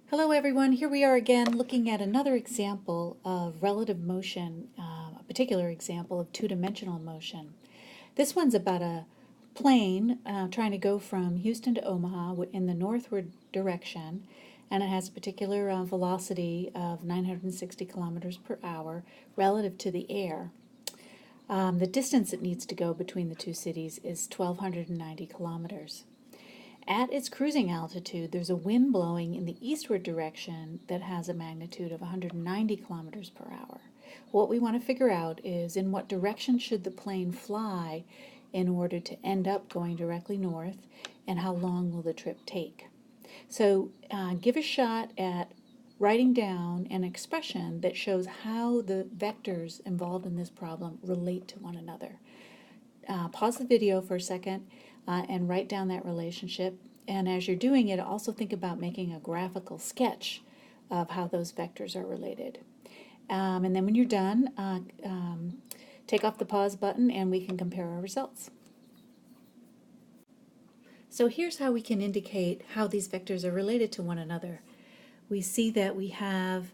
Hello everyone, here we are again looking at another example of relative motion, a particular example of two-dimensional motion. This one's about a plane trying to go from Houston to Omaha in the northward direction, and it has a particular velocity of 960 kilometers per hour relative to the air. The distance it needs to go between the two cities is 1,290 kilometers. At its cruising altitude, there's a wind blowing in the eastward direction that has a magnitude of 190 kilometers per hour. What we want to figure out is in what direction should the plane fly in order to end up going directly north, and how long will the trip take. So give a shot at writing down an expression that shows how the vectors involved in this problem relate to one another. Pause the video for a second and write down that relationship. And as you're doing it, also think about making a graphical sketch of how those vectors are related. And then when you're done, take off the pause button and we can compare our results. So here's how we can indicate how these vectors are related to one another. We see that we have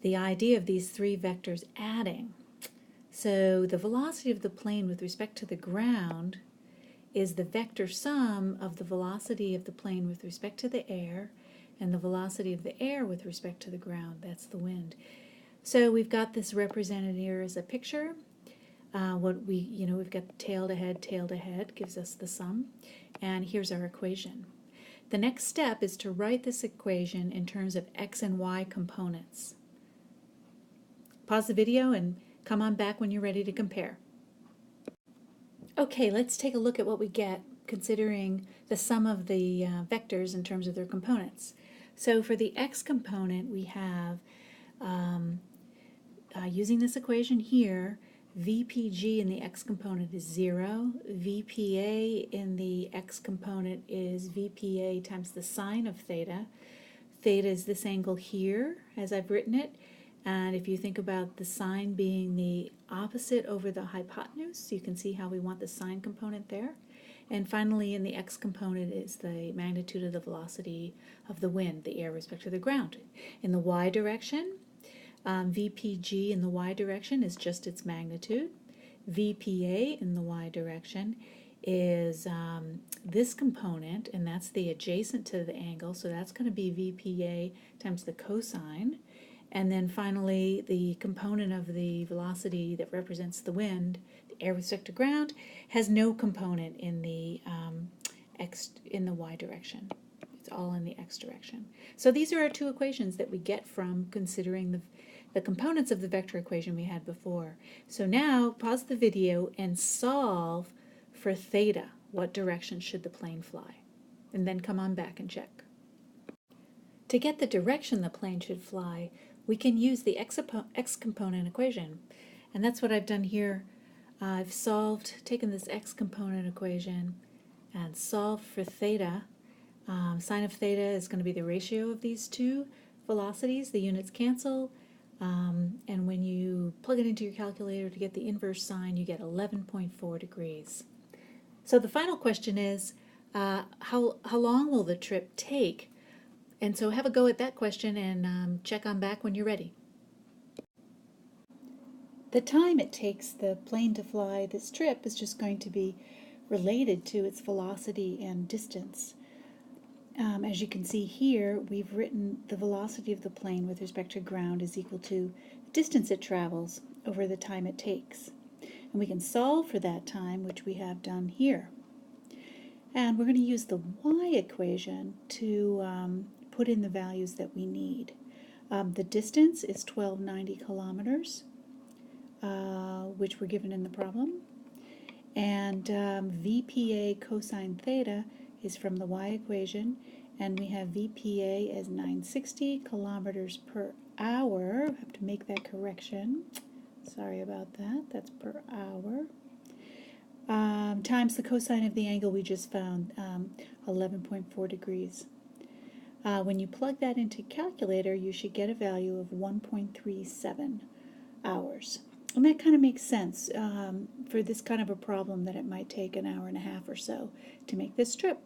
the idea of these three vectors adding. So the velocity of the plane with respect to the ground is the vector sum of the velocity of the plane with respect to the air and the velocity of the air with respect to the ground. That's the wind. So we've got this represented here as a picture. We've got tail to head gives us the sum, and here's our equation. The next step is to write this equation in terms of x and y components. Pause the video and come on back when you're ready to compare. Okay, let's take a look at what we get considering the sum of the vectors in terms of their components. So for the x component, we have, using this equation here, VPG in the x component is 0, VPA in the x component is VPA times the sine of theta. Theta is this angle here, as I've written it. And if you think about the sine being the opposite over the hypotenuse, you can see how we want the sine component there. And finally, in the x component is the magnitude of the velocity of the wind, the air with respect to the ground. In the y direction, VPG in the y direction is just its magnitude. VPA in the y direction is this component, and that's the adjacent to the angle, so that's going to be VPA times the cosine. And then finally, the component of the velocity that represents the wind, the air with respect to ground, has no component in the y direction. It's all in the x direction. So these are our two equations that we get from considering the components of the vector equation we had before. So now pause the video and solve for theta. What direction should the plane fly? And then come on back and check. To get the direction the plane should fly, we can use the x component equation. And that's what I've done here. I've taken this x component equation and solved for theta. Sine of theta is going to be the ratio of these two velocities. The units cancel. And when you plug it into your calculator to get the inverse sine, you get 11.4 degrees. So the final question is, how long will the trip take? And so have a go at that question and check on back when you're ready. The time it takes the plane to fly this trip is just going to be related to its velocity and distance. As you can see here, we've written the velocity of the plane with respect to ground is equal to the distance it travels over the time it takes. And we can solve for that time, which we have done here. And we're going to use the y equation to put in the values that we need. The distance is 1,290 kilometers, which were given in the problem. And VPA cosine theta is from the y equation, and we have VPA as 960 kilometers per hour. I have to make that correction. Sorry about that. That's per hour. Times the cosine of the angle we just found, 11.4 degrees. When you plug that into a calculator, you should get a value of 1.37 hours. And that kind of makes sense for this kind of a problem, that it might take an hour and a half or so to make this trip.